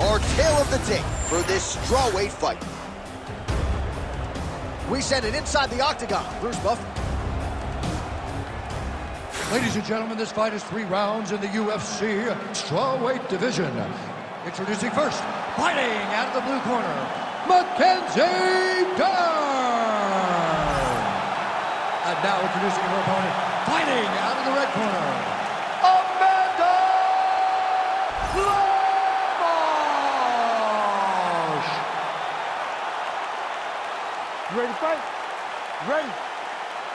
our tale of the tape for this strawweight fight. We send it inside the octagon. Bruce Buffer. Ladies and gentlemen, this fight is 3 rounds in the UFC strawweight division. Introducing first, fighting out of the blue corner, Mackenzie Dern. And now introducing her opponent, fighting out of the red corner, Lemos. You ready to fight? Ready?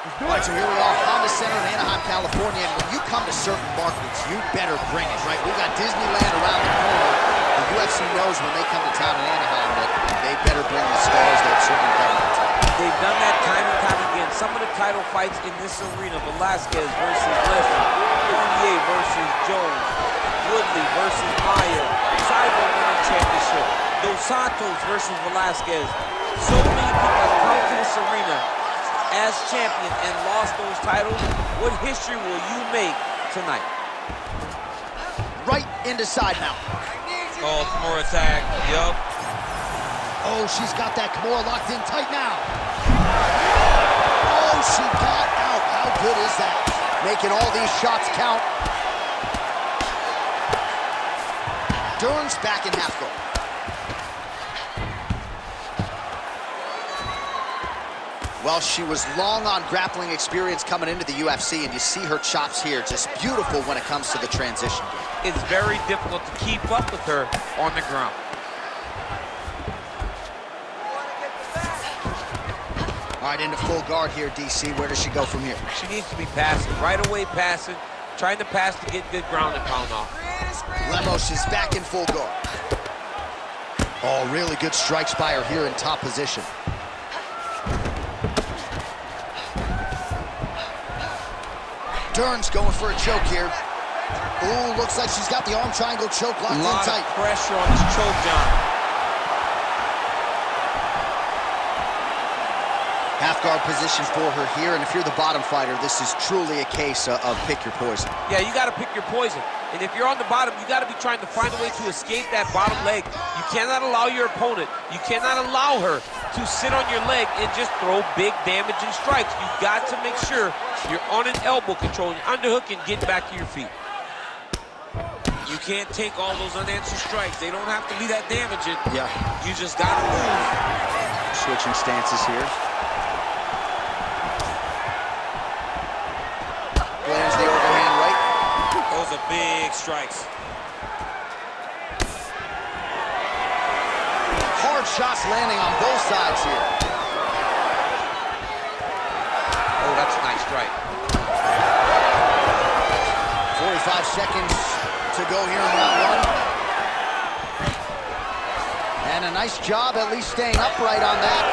All right, so here we are, Honda Center in Anaheim, California, and when you come to certain markets, you better bring it, right? We got Disneyland around the corner. The UFC knows when they come to town in Anaheim that they better bring the stars that certainly come to town. They've done that time and time again. Some of the title fights in this arena, Velasquez versus Leslie, Cormier versus Jones, Woodley versus Maia, Cyber winning championship, Dos Santos versus Velasquez. So many people have come to this arena as champion and lost those titles. What history will you make tonight? Right into side mount. Oh, Kimura attack. Yup. Oh, she's got that Kimura locked in tight now. Oh, she got out. How good is that? Making all these shots count. Dern's back in half guard. Well, she was long on grappling experience coming into the UFC, and you see her chops here, just beautiful when it comes to the transition. It's very difficult to keep up with her on the ground. All right, into full guard here, DC. Where does she go from here? She needs to be passing, right away passing, trying to pass to get good ground and pound off. Lemos is back in full guard. Oh, really good strikes by her here in top position. Dern's going for a choke here. Ooh, looks like she's got the arm triangle choke locked in tight. A lot of pressure on this choke, John. Half guard position for her here, and if you're the bottom fighter, this is truly a case of pick your poison. Yeah, you got to pick your poison. And if you're on the bottom, you got to be trying to find a way to escape that bottom leg. You cannot allow your opponent, you cannot allow her to sit on your leg and just throw big damaging strikes. You've got to make sure you're on an elbow control, and underhook and get back to your feet. You can't take all those unanswered strikes. They don't have to be that damaging. Yeah. You just got to move. Switching stances here. Lands the overhand right. Those are big strikes. Hard shots landing on both sides here. Oh, that's a nice strike. 45 seconds to go here in round 1. And a nice job at least staying upright on that.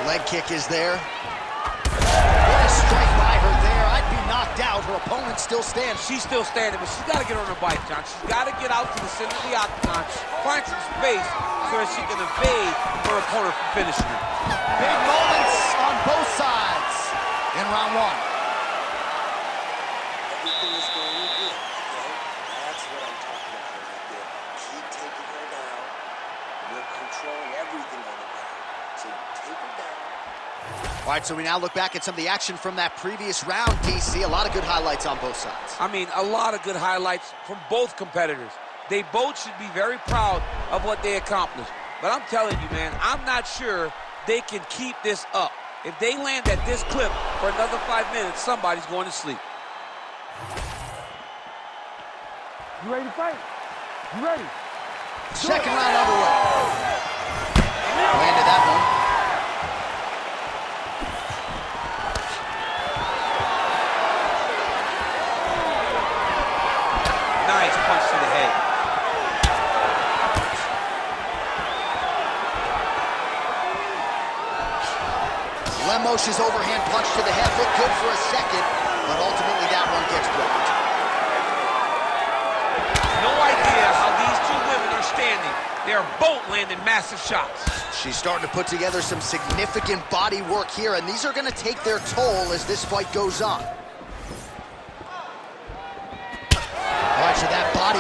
Leg kick is there. What a strike by her there. I'd be knocked out. Her opponent still stands. She's still standing, but she's got to get on her bike, John. She's got to get out to the center of the octagon, find some space so that she can evade her opponent from finishing her. Big moments on both sides in round 1. Everything is going good, okay? That's what I'm talking about right there. Keep taking her down. You're controlling everything on the ground. So you take her down. All right, so we now look back at some of the action from that previous round, DC. A lot of good highlights on both sides. I mean, a lot of good highlights from both competitors. They both should be very proud of what they accomplished. But I'm telling you, man, I'm not sure they can keep this up. If they land at this clip for another 5 minutes, somebody's going to sleep. You ready to fight? You ready? Second round underway. Landed that one. Nice punch to the head. Lemos' overhand punch to the head looked good for a second, but ultimately that one gets blocked. No idea how these two women are standing. They're both landing massive shots. She's starting to put together some significant body work here, and these are going to take their toll as this fight goes on. All right, so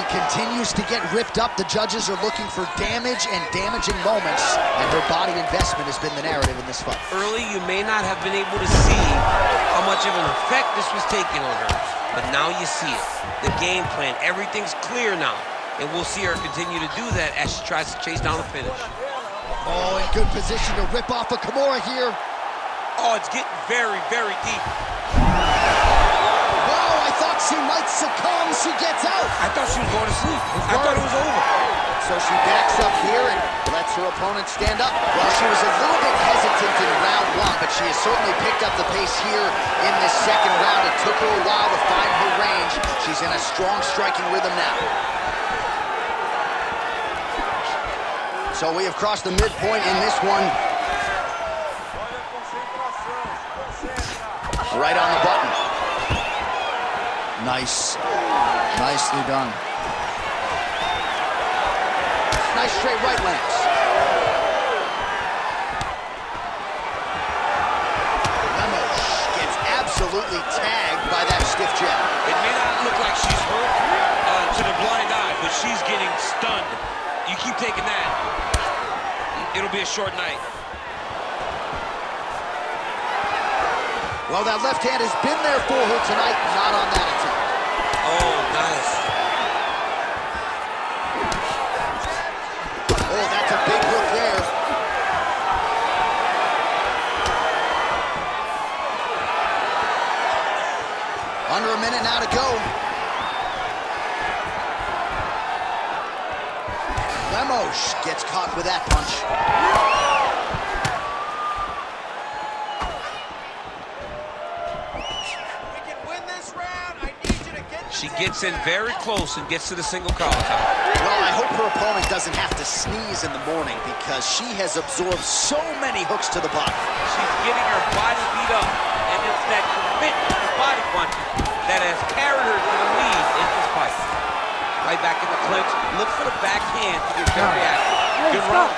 continues to get ripped up. The judges are looking for damage and damaging moments, and her body investment has been the narrative in this fight. Early, you may not have been able to see how much of an effect this was taking on her, but now you see it. The game plan, everything's clear now, and we'll see her continue to do that as she tries to chase down the finish. Oh, in good position to rip off a Kimura here. Oh, it's getting very, very deep. I thought she might succumb. She gets out. I thought she was going to sleep. I thought it was over. So she backs up here and lets her opponent stand up. Well, she was a little bit hesitant in round one, but she has certainly picked up the pace here in this second round. It took her a while to find her range. She's in a strong striking rhythm now. So we have crossed the midpoint in this one. Right on the button. Nice. Nicely done. Nice straight right lands. Lemos gets absolutely tagged by that stiff jab. It may not look like she's hurt to the blind eye, but she's getting stunned. You keep taking that, it'll be a short night. Well, that left hand has been there for her tonight, not on that attempt. Oh, nice. Oh, that's a big hook there. Under a minute now to go. Lemos gets caught with that punch. She gets in very close and gets to the single collar top. Well, I hope her opponent doesn't have to sneeze in the morning because she has absorbed so many hooks to the body. She's getting her body beat up, and it's that commitment to body punching that has carried her to the lead in this fight. Right back in the clinch. Look for the backhand to get very active. Good run.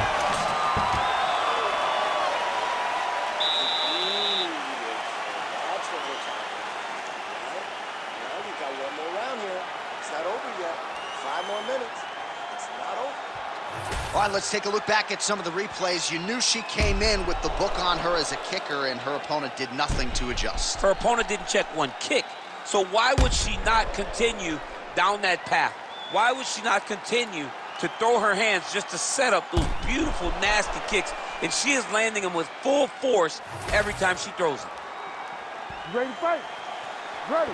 All right, let's take a look back at some of the replays. You knew she came in with the book on her as a kicker, and her opponent did nothing to adjust. Her opponent didn't check one kick, so why would she not continue down that path? Why would she not continue to throw her hands just to set up those beautiful, nasty kicks? And she is landing them with full force every time she throws them. You ready to fight? Ready.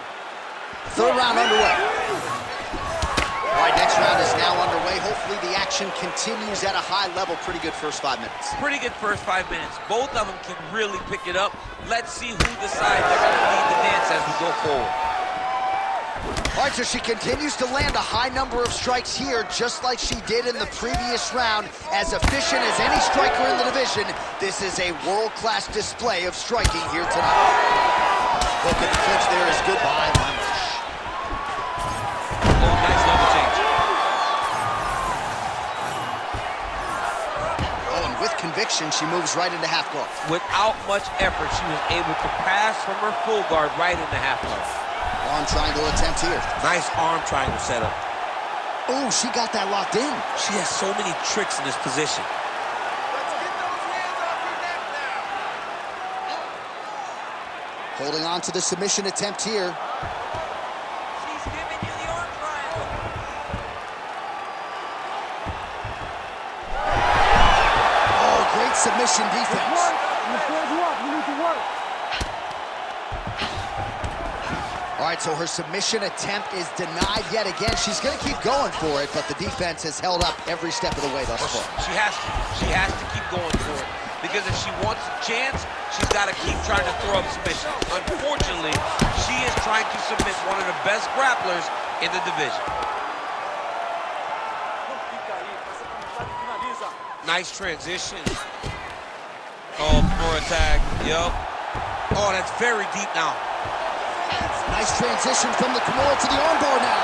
Third round underway. All right, next round is now underway. Hopefully the action continues at a high level. Pretty good first 5 minutes. Pretty good first 5 minutes. Both of them can really pick it up. Let's see who decides they're going to lead the dance as we go forward. All right, so she continues to land a high number of strikes here, just like she did in the previous round. As efficient as any striker in the division, this is a world-class display of striking here tonight. Look at the clinch there is good by Lemos. Oh, nice level change. Oh, and with conviction, she moves right into half guard. Without much effort, she was able to pass from her full guard right into half guard. Arm triangle attempt here. Nice arm triangle setup. Oh, she got that locked in. She has so many tricks in this position. Holding on to the submission attempt here. She's giving you the arm triangle. Oh, great submission defense. You stand you up. You need to work. All right, so her submission attempt is denied yet again. She's going to keep going for it, but the defense has held up every step of the way thus far. She has to. She has to keep going for it. Because if she wants a chance, she's got to keep trying to throw up submission. Unfortunately, she is trying to submit one of the best grapplers in the division. Nice transition. Oh, for a tag. Yup. Oh, that's very deep now. Nice transition from the Kimura to the armbar now.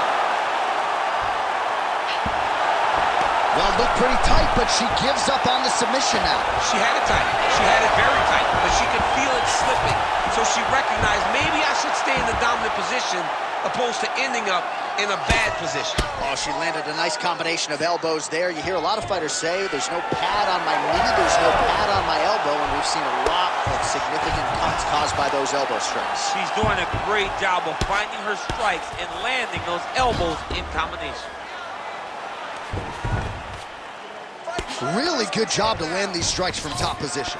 Well, looked pretty tight, but she gives up on the submission now. She had it tight. She had it very tight, but she could feel it slipping. So she recognized maybe I should stay in the dominant position opposed to ending up in a bad position. Oh, she landed a nice combination of elbows there. You hear a lot of fighters say, there's no pad on my knee, there's no pad on my elbow, and we've seen a lot of significant cuts caused by those elbow strikes. She's doing a great job of finding her strikes and landing those elbows in combination. Really good job to land these strikes from top position.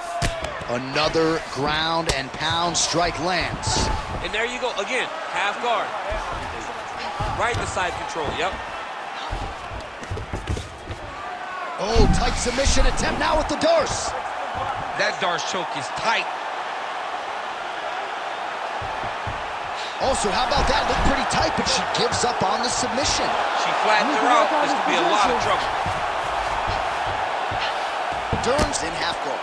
Another ground and pound strike lands. And there you go, again, half guard. Right to side control, yep. Oh, tight submission attempt now with the Darce. That Darce choke is tight. Also, how about that? Looked pretty tight, but she gives up on the submission. She flattened her out. This could be a lot of trouble. Dern's in half guard.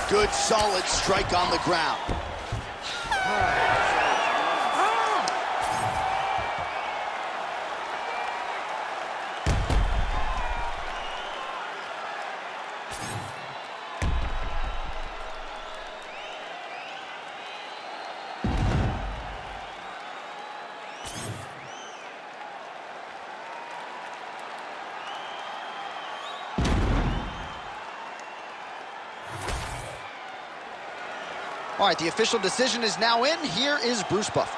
Good, solid strike on the ground. All right, the official decision is now in. Here is Bruce Buffer.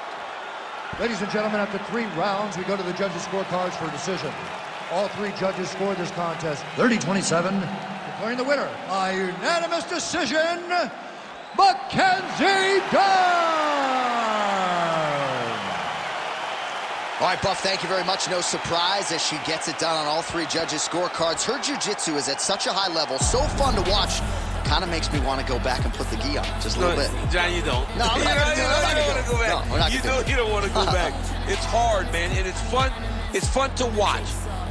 Ladies and gentlemen, after 3 rounds, we go to the judges' scorecards for a decision. All 3 judges scored this contest 30-27, declaring the winner by unanimous decision, Mackenzie Dern! All right, Buff, thank you very much. No surprise as she gets it done on all 3 judges' scorecards. Her jiu-jitsu is at such a high level, so fun to watch. Kind of makes me want to go back and put the gi on just a little bit. John, you don't. No, I'm not going to do it. I'm not going to go back. No, we're not you don't want to go back. It's hard, man, and it's fun. It's fun to watch.